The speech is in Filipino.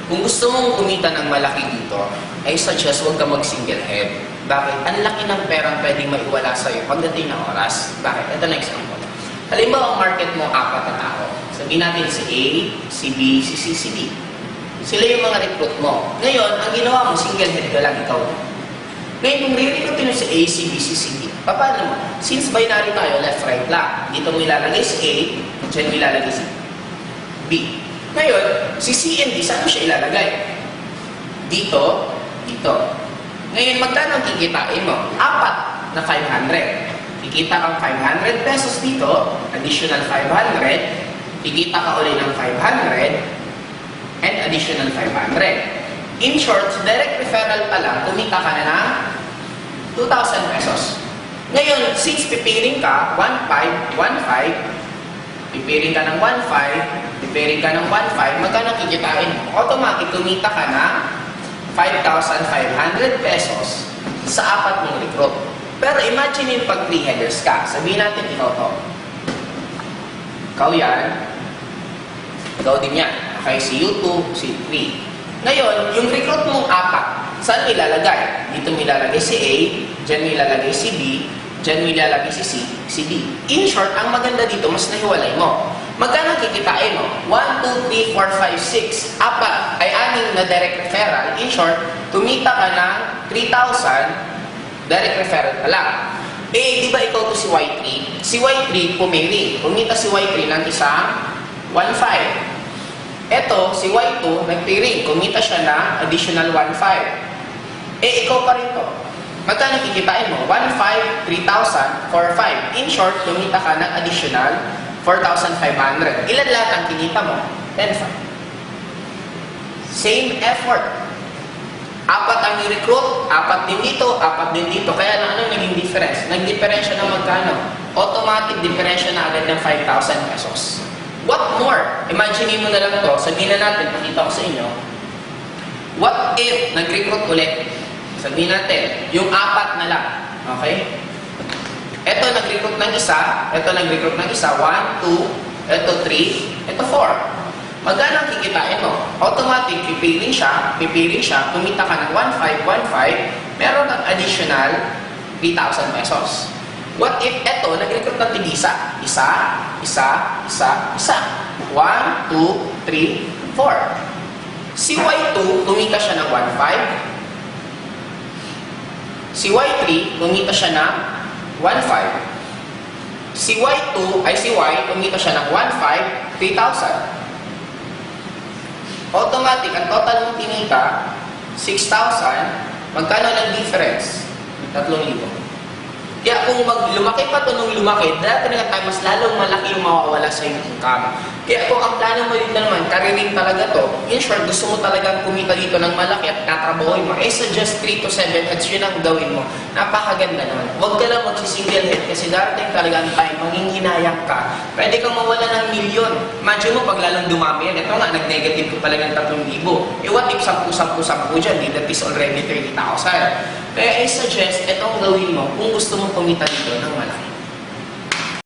Kung gusto mong kumita ng malaki dito, I suggest huwag ka mag-single head. Bakit? Ang laki ng perang pwedeng maiwala sa'yo pagdating ng oras. Bakit? Ito na example. Halimbawa, ang market mo, 4 na tao. Sabihin natin si A, si B, si C, si D. Sila yung mga recruit mo. Ngayon, ang ginawa mo, single head ka lang, ikaw. Ngayon, kung re-recruitin mo si A, si B, si C, D, paano mo? Since binary tayo, left, right lang. Dito mo ilalagay si A, dyan mo ilalagay si B. Ngayon, si C and D, saan mo siya ilalagay? Dito, dito. Ngayon, magkano ang kikitain mo? 4 na 500. Kikita kang 500 pesos dito, additional 500. Kikita ka ulit ng 500, and additional 500. In short, direct referral pa lang, kumita ka na ng 2,000 pesos. Ngayon, since pipiring ka, 1,500, 1,500, pipiring ka ng 1,500, pipiring ka ng 1,500, magkano kikitain mo? Automatic, kumita ka na 5,500 pesos sa 4 mong recruit. Pero imagine yung pag 3 headers ka. Sabihin natin, ikaw to. Ikaw yan. Ikaw din yan. Okay, si U2, si 3. Ngayon, yung recruit mong 4, saan ilalagay? Dito mo ilalagay si A, dyan mo ilalagay si B, dyan mo ilalagay si C, si D. In short, ang maganda dito, mas nahiwalay mo. Magkano kikitain mo? 1, 2, 3, 4, 5, 6. 4 ay 6 na direct referral. In short, kumita ka ng 3,000 direct referral pa lang. Eh, di ba ikaw to si Y3? Si Y3 pumili. Kumita si Y3 ng isang 1,500. Eto, si Y2 nagpiring. Kumita siya ng additional 1,500. Eh, ikaw pa rin to. Magkano kikitain mo? 1,500, 3,000, 4,500. In short, kumita ka ng additional 4,500. Ilan lahat ang kinita mo? 10,500. Same effort. 4 ang recruit, 4 din dito, 4 din dito. Kaya lang, anong naging difference? Nag-differensya na magkano? Automatic differensya na agad ng 5,000 pesos. What more? Imagine mo na lang to. Sabihin na natin, pakita ko sa inyo. What if nag-recruit ulit? Sabihin natin, yung 4 na lang. Okay? Ito nag-recruit ng isa, ito nag-recruit ng isa, 1, 2, ito 3, ito 4. Magkano ang kikitain mo? Automatic, pipiling siya, kumita ka ng 1,500, 1,500, meron ng additional 3,000 pesos. What if ito, nag-recruit ng tig-isa? Isa. 1, 2, 3, 4. Si Y2, kumita siya ng 1,500. Si Y3, kumita siya ng 1,500. Si Y2, si Y, kumita siya ng 1,500, 3,000. Automatic, ang total mong tinita, 6,000. Magkano ng difference? 3,000. Kaya kung lumaki pa ito nung lumaki, dati na tayo, mas lalong malaki yung mawawala sa yung income. Kaya kung ang plano mo dito naman, karirin talaga to, in short, gusto mo talagang kumita dito ng malaki at tatrabahoin mo, suggest 3 to 7 heads, yun ang gawin mo. Napakaganda naman. Huwag ka lang magsisingle head kasi darating talaga ang time, manginghinayang ka. Pwede kang mawala ng milyon. Imagine mo, pag lalong dumami yan, ito nga, nag-negative ko talagang 3,000. What if 10 dyan, that is already 30,000. Kaya I suggest, itong gawin mo kung gusto mong kumita dito ng malaki.